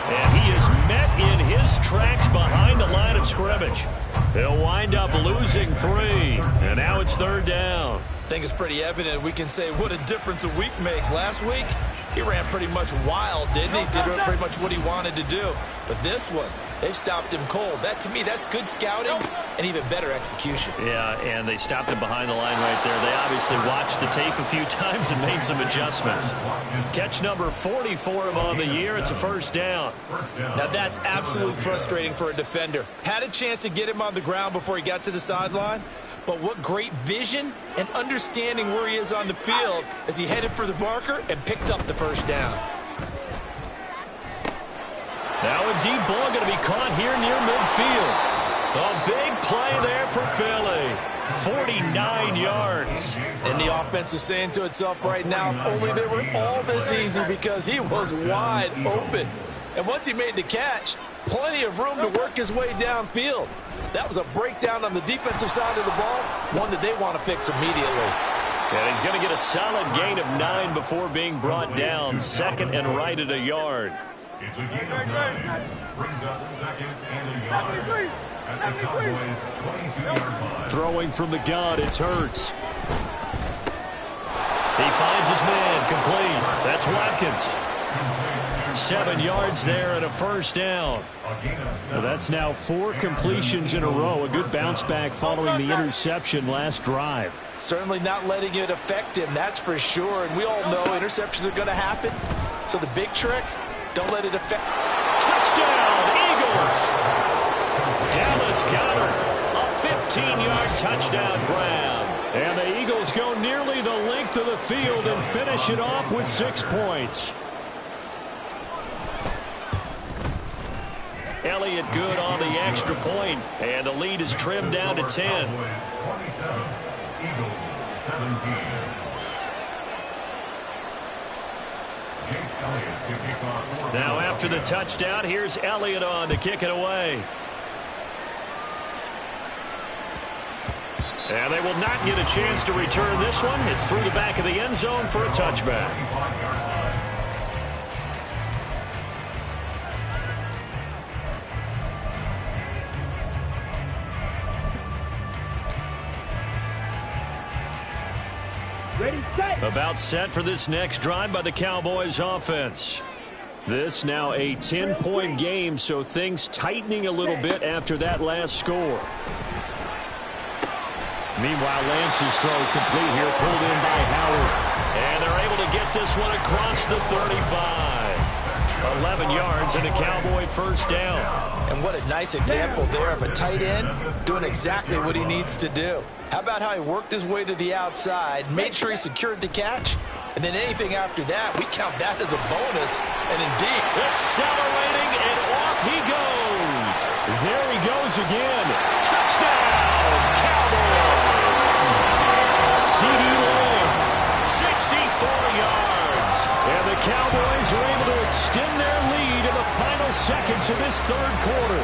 And he is met in his tracks behind the line of scrimmage. They'll wind up losing 3. And now it's 3rd down. I think it's pretty evident. We can say what a difference a week makes. Last week, he ran pretty much wild, didn't he? Did pretty much what he wanted to do. But this one, they stopped him cold. That, to me, that's good scouting and even better execution. Yeah, and they stopped him behind the line right there. They obviously watched the tape a few times and made some adjustments. Catch number 40 for him on the year. It's a 1st down. Now, that's absolutely frustrating for a defender. Had a chance to get him on the ground before he got to the sideline. But what great vision and understanding where he is on the field as he headed for the marker and picked up the 1st down. Now a deep ball going to be caught here near midfield. A big play there for Philly. 49 yards. And the offense is saying to itself right now, only they were all this easy because he was wide open. And once he made the catch, plenty of room to work his way downfield. That was a breakdown on the defensive side of the ball, one that they want to fix immediately. And he's going to get a solid gain of 9 before being brought down. 2nd and right at a yard. It's a gain of 9. Brings up 2nd and a yard at the Cowboys' 22-yard line. Throwing from the gun, it's Hurts. He finds his man, complete. That's Watkins. 7 yards there and a 1st down. Well, that's now 4 completions in a row. A good bounce back following the interception last drive. Certainly not letting it affect him, that's for sure. And we all know interceptions are going to happen. So the big trick, don't let it affect. Touchdown, Eagles! Dallas got her. A 15-yard touchdown grab. And the Eagles go nearly the length of the field and finish it off with 6 points. Elliott good on the extra point, and the lead is trimmed down to 10. Cowboys 27, Eagles 17. Now after the touchdown, here's Elliott on to kick it away. And they will not get a chance to return this one. It's through the back of the end zone for a touchback. Ready, set. About set for this next drive by the Cowboys offense. This now a 10-point game, so things tightening a little bit after that last score. Meanwhile, Lance's throw complete here, pulled in by Howard. And they're able to get this one across the 35. 11 yards and a Cowboy first down. And what a nice example there of a tight end doing exactly what he needs to do. How about how he worked his way to the outside, made sure he secured the catch, and then anything after that, we count that as a bonus. And indeed, accelerating, and off he goes. There he goes again. Touchdown, Cowboys. C.D. Lamb, 64 yards. And the Cowboys are able to extend their lead in the final seconds of this third quarter.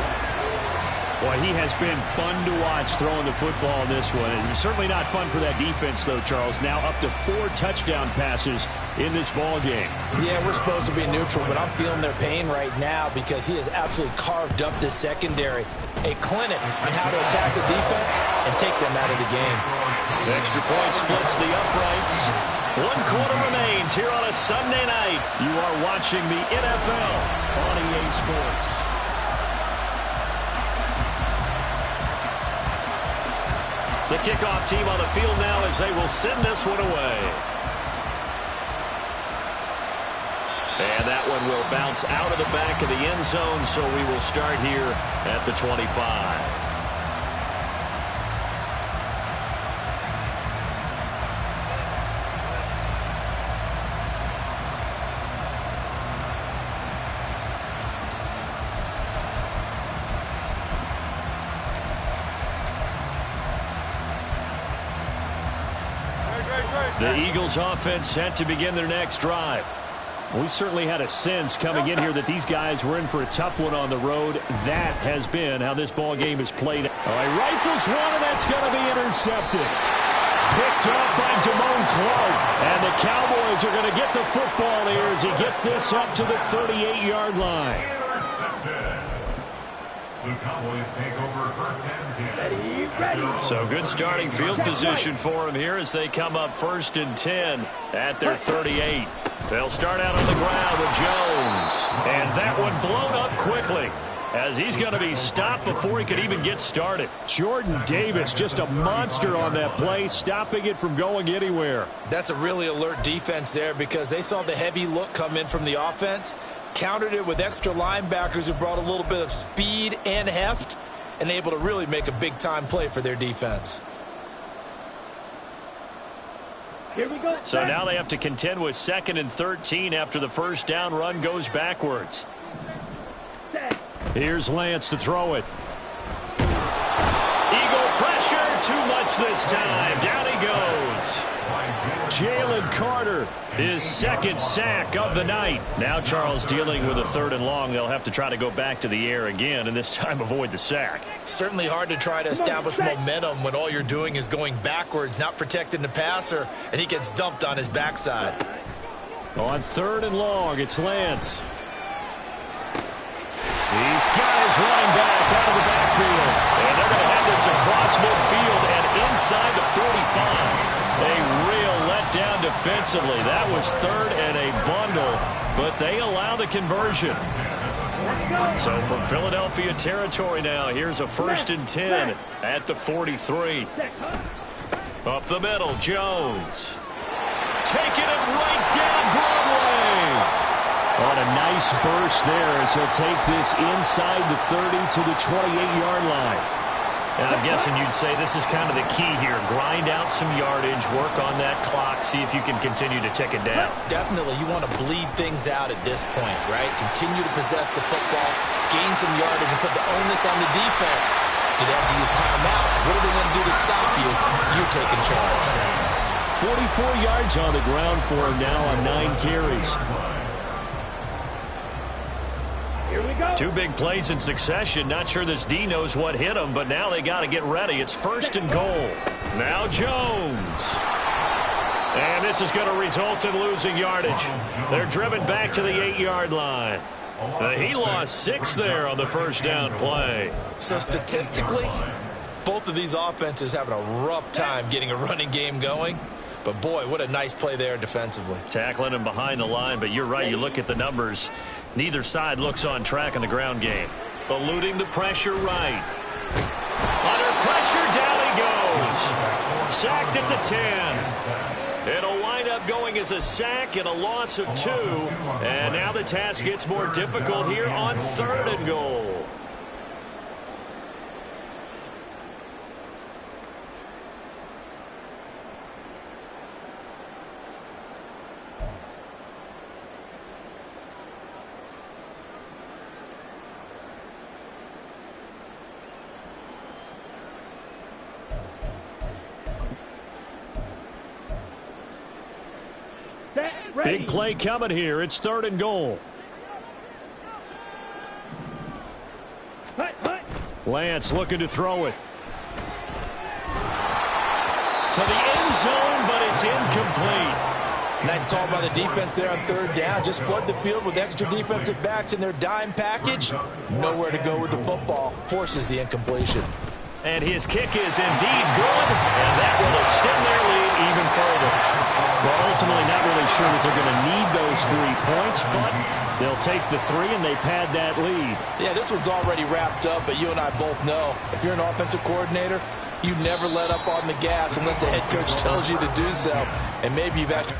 Boy, he has been fun to watch throwing the football in this one. It's certainly not fun for that defense, though, Charles. Now up to 4 touchdown passes in this ball game. Yeah, we're supposed to be neutral, but I'm feeling their pain right now because he has absolutely carved up this secondary. A clinic on how to attack the defense and take them out of the game. The extra point splits the uprights. 1 quarter remains here on a Sunday night. You are watching the NFL on EA Sports. The kickoff team on the field now as they will send this one away. And that one will bounce out of the back of the end zone, so we will start here at the 25. The Eagles offense set to begin their next drive. We certainly had a sense coming in here that these guys were in for a tough one on the road. That has been how this ball game is played. All right, rifles one, and that's going to be intercepted. Picked up by Damone Clark. And the Cowboys are going to get the football here as he gets this up to the 38-yard line. The Cowboys take over first and 10. So good starting field position for them here as they come up first and 10 at their 38. They'll start out on the ground with Jones. And that one blown up quickly as he's going to be stopped before he could even get started. Jordan Davis, just a monster on that play, stopping it from going anywhere. That's a really alert defense there because they saw the heavy look come in from the offense, countered it with extra linebackers who brought a little bit of speed and heft, and able to really make a big-time play for their defense. Here we go. So now they have to contend with 2nd and 13 after the first down run goes backwards. Here's Lance to throw it. Eagle pressure, too much this time. Down he goes. Jalen Carter, his 2nd sack of the night. Now Charles dealing with a 3rd and long. They'll have to try to go back to the air again and this time avoid the sack. Certainly hard to try to establish momentum when all you're doing is going backwards, not protecting the passer, and he gets dumped on his backside. On 3rd and long, it's Lance. He's got his running back out of the backfield. And they're going to have this across midfield and inside the 45. A real letdown defensively. That was 3rd and a bundle, but they allow the conversion. So from Philadelphia territory now, here's a 1st and 10 at the 43. Up the middle, Jones. Taking it right down Broadway. On a nice burst there as he'll take this inside the 30 to the 28-yard line. And I'm guessing you'd say this is kind of the key here. Grind out some yardage, work on that clock, see if you can continue to tick it down. Definitely, you want to bleed things out at this point, right? Continue to possess the football, gain some yardage, and put the onus on the defense. Do they have to use timeouts? What are they going to do to stop you? You're taking charge. 44 yards on the ground for him now on 9 carries. Here we go. 2 big plays in succession. Not sure this D knows what hit him, but now they got to get ready. It's 1st and goal. Now Jones. And this is going to result in losing yardage. They're driven back to the 8-yard line. He lost 6 there on the 1st down play. So statistically, both of these offenses having a rough time getting a running game going. But, boy, what a nice play there defensively. Tackling him behind the line, but you're right. You look at the numbers. Neither side looks on track in the ground game. Eluding the pressure right. Under pressure, down he goes. Sacked at the 10. It'll wind up going as a sack and a loss of 2. And now the task gets more difficult here on 3rd and goal. Big play coming here. It's 3rd and goal. Lance looking to throw it. To the end zone, but it's incomplete. Nice call by the defense there on 3rd down. Just flood the field with extra defensive backs in their dime package. Nowhere to go with the football. Forces the incompletion. And his kick is indeed good, and that will extend their lead even further. Well, ultimately not really sure that they're going to need those 3 points, but they'll take the 3 and they pad that lead. Yeah, this one's already wrapped up, but you and I both know if you're an offensive coordinator, you never let up on the gas unless the head coach tells you to do so. And maybe you've actually...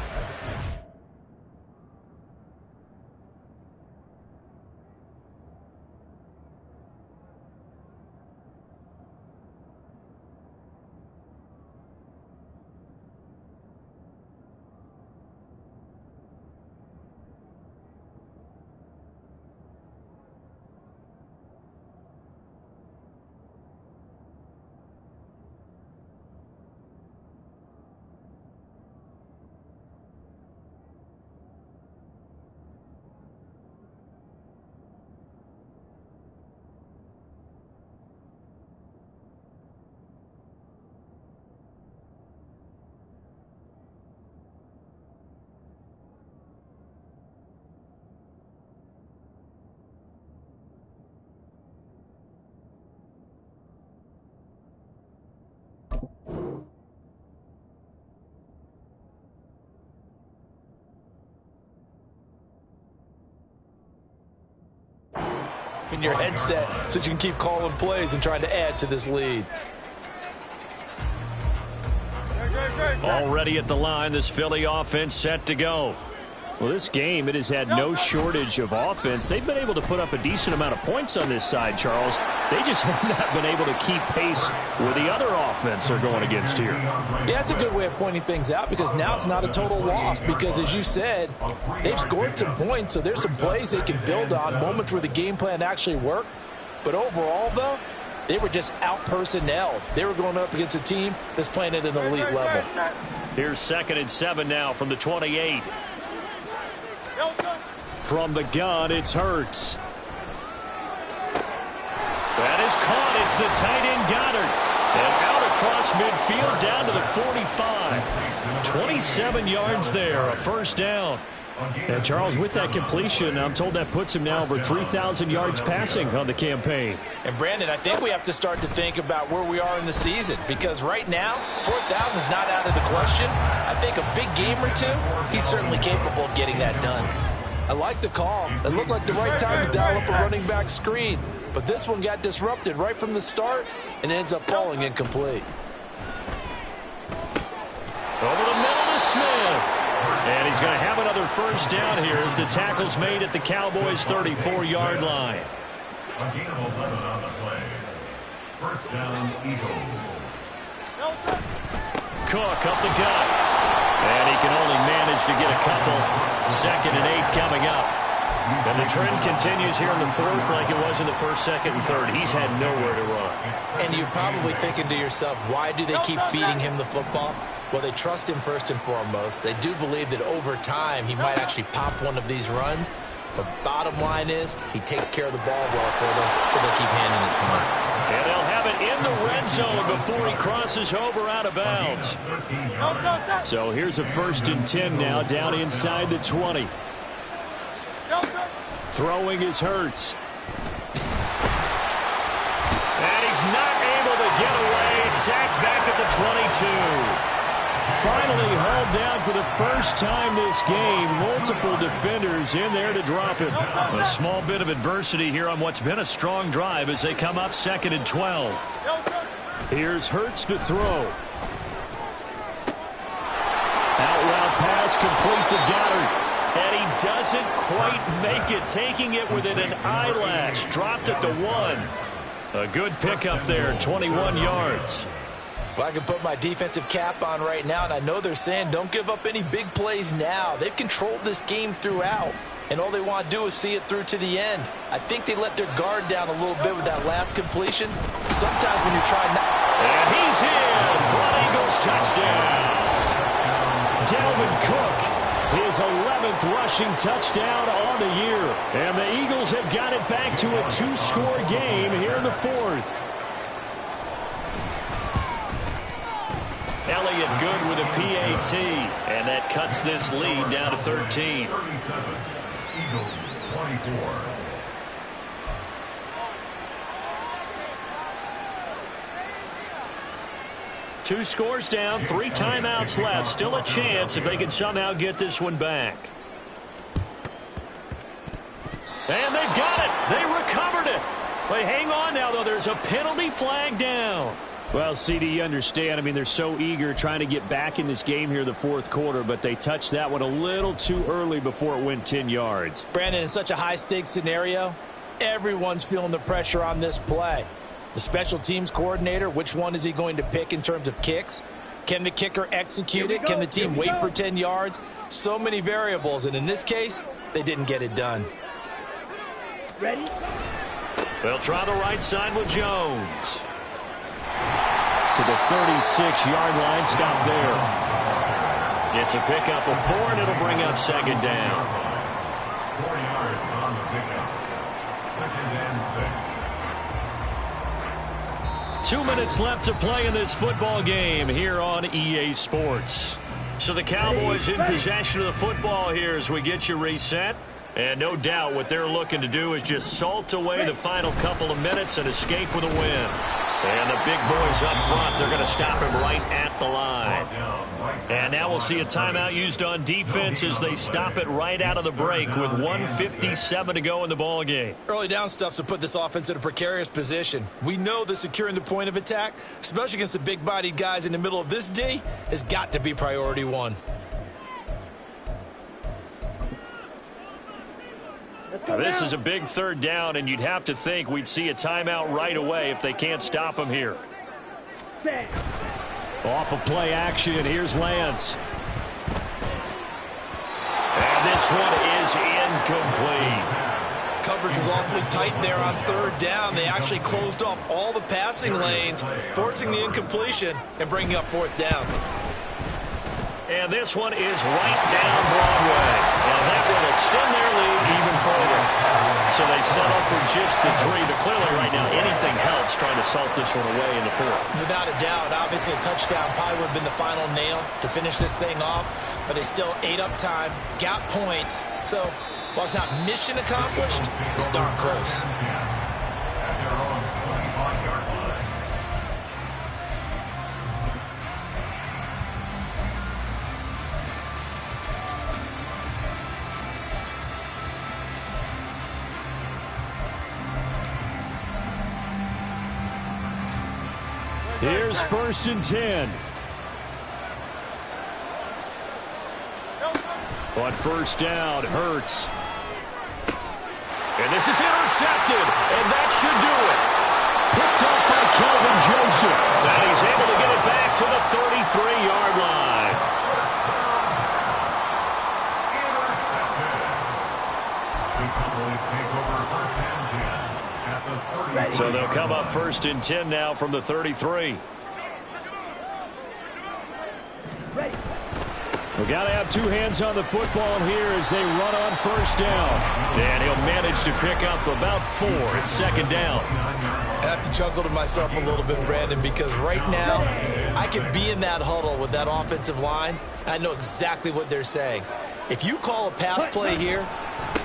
in your headset so you can keep calling plays and trying to add to this lead. Already at the line, this Philly offense set to go. Well, this game, it has had no shortage of offense. They've been able to put up a decent amount of points on this side, Charles. They just have not been able to keep pace with the other offense they're going against here. Yeah, that's a good way of pointing things out because now it's not a total loss because, as you said, they've scored some points, so there's some plays they can build on, moments where the game plan actually worked. But overall, though, they were just out-personnelled. They were going up against a team that's playing at an elite level. Here's 2nd and 7 now from the 28. From the gun, it's Hurts. That is caught. It's the tight end Goddard. And out across midfield down to the 45. 27 yards there, a 1st down. And Charles, with that completion, I'm told that puts him now over 3,000 yards passing on the campaign. And Brandon, I think we have to start to think about where we are in the season because right now, 4,000 is not out of the question. I think a big game or two, he's certainly capable of getting that done. I like the call. It looked like the right time to dial up a running back screen. But this one got disrupted right from the start and ends up falling incomplete. Over the middle to Smith. And he's going to have another 1st down here as the tackle's made at the Cowboys' 34-yard line. First down, Eagles. Cook up the gut. And he can only manage to get a couple. 2nd and 8 coming up. And the trend continues here in the 4th like it was in the 1st, 2nd, and 3rd. He's had nowhere to run. And you're probably thinking to yourself, why do they keep feeding him the football? Well, they trust him first and foremost. They do believe that over time he might actually pop one of these runs. But bottom line is he takes care of the ball well for them, so they'll keep handing it to him. And they'll have it in the red zone before he crosses over out of bounds. So here's a 1st and 10 now, down inside the 20. Throwing is Hurts. And he's not able to get away. Sacked back at the 22. Finally hauled down for the first time this game. Multiple defenders in there to drop him. A small bit of adversity here on what's been a strong drive as they come up 2nd and 12. Here's Hurts to throw. Out route pass complete to Goddard. And he doesn't quite make it, taking it within an eyelash. Dropped it to 1. A good pickup there, 21 yards. Well, I can put my defensive cap on right now, and I know they're saying don't give up any big plays now. They've controlled this game throughout, and all they want to do is see it through to the end. I think they let their guard down a little bit with that last completion. Sometimes when you're trying not... And he's in for an Eagles touchdown. Dalvin Cook, his 11th rushing touchdown on the year. And the Eagles have got it back to a 2-score game here in the 4th. Elliott good with a PAT, and that cuts this lead down to 13. 37, Eagles 24. Two scores down, 3 timeouts left. Still a chance if they can somehow get this one back. And they've got it. They recovered it. But hang on now, though. There's a penalty flag down. Well, CD, you understand. I mean, they're so eager trying to get back in this game here in the 4th quarter, but they touched that one a little too early before it went 10 yards. Brandon, in such a high-stakes scenario, everyone's feeling the pressure on this play. The special teams coordinator, which one is he going to pick in terms of kicks? Can the kicker execute it? Can the team wait for 10 yards? So many variables, and in this case, they didn't get it done. Ready? They'll try the right side with Jones. To the 36-yard line, stop there. It's a pickup of 4, and it'll bring up 2nd down. 4 yards on the pickup. 2nd and 6. 2 minutes left to play in this football game here on EA Sports. So the Cowboys in possession of the football here as we get you reset. And no doubt what they're looking to do is just salt away the final couple of minutes and escape with a win. And the big boys up front, they're going to stop him right at the line. And now we'll see a timeout used on defense as they stop it right out of the break with 1:57 to go in the ball game. Early down stuff's to put this offense in a precarious position. We know that securing the point of attack, especially against the big-bodied guys in the middle of this D, has got to be priority 1. Now, this is a big 3rd down, and you'd have to think we'd see a timeout right away if they can't stop him here. Off of play action, here's Lance. And this one is incomplete. Coverage was awfully tight there on 3rd down. They actually closed off all the passing lanes, forcing the incompletion and bringing up 4th down. And this one is right down Broadway. And that will extend their lead even further. So they settle for just the 3. But clearly right now anything helps trying to salt this one away in the 4th. Without a doubt, obviously a touchdown probably would have been the final nail to finish this thing off. But they still ate up time, got points. So while it's not mission accomplished, it's darn close. Here's 1st and 10. On 1st down, Hurts. And this is intercepted, and that should do it. Picked up by Kelly. So they'll come up 1st and 10 now from the 33. We've got to have two hands on the football here as they run on 1st down. And he'll manage to pick up about 4. It's 2nd down. I have to chuckle to myself a little bit, Brandon, because right now I could be in that huddle with that offensive line. I know exactly what they're saying. If you call a pass play here,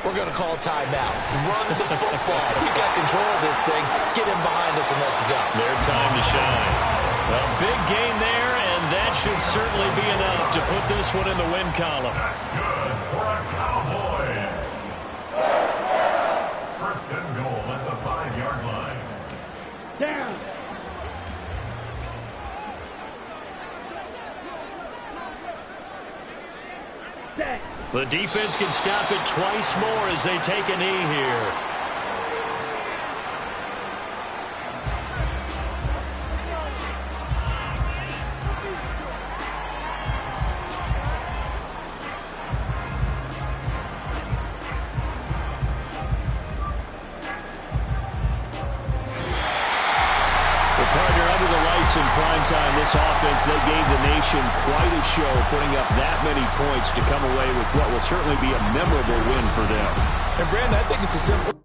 we're going to call a timeout. Run the football. We got control of this thing. Get in behind us and let's go. Their time to shine. A big gain there, and that should certainly be enough to put this one in the win column. That's good for our Cowboys. 1st and goal at the 5-yard line. Down. The defense can stop it twice more as they take a knee here. In prime time, this offense, they gave the nation quite a show, putting up that many points to come away with what will certainly be a memorable win for them. And Brandon, I think it's a simple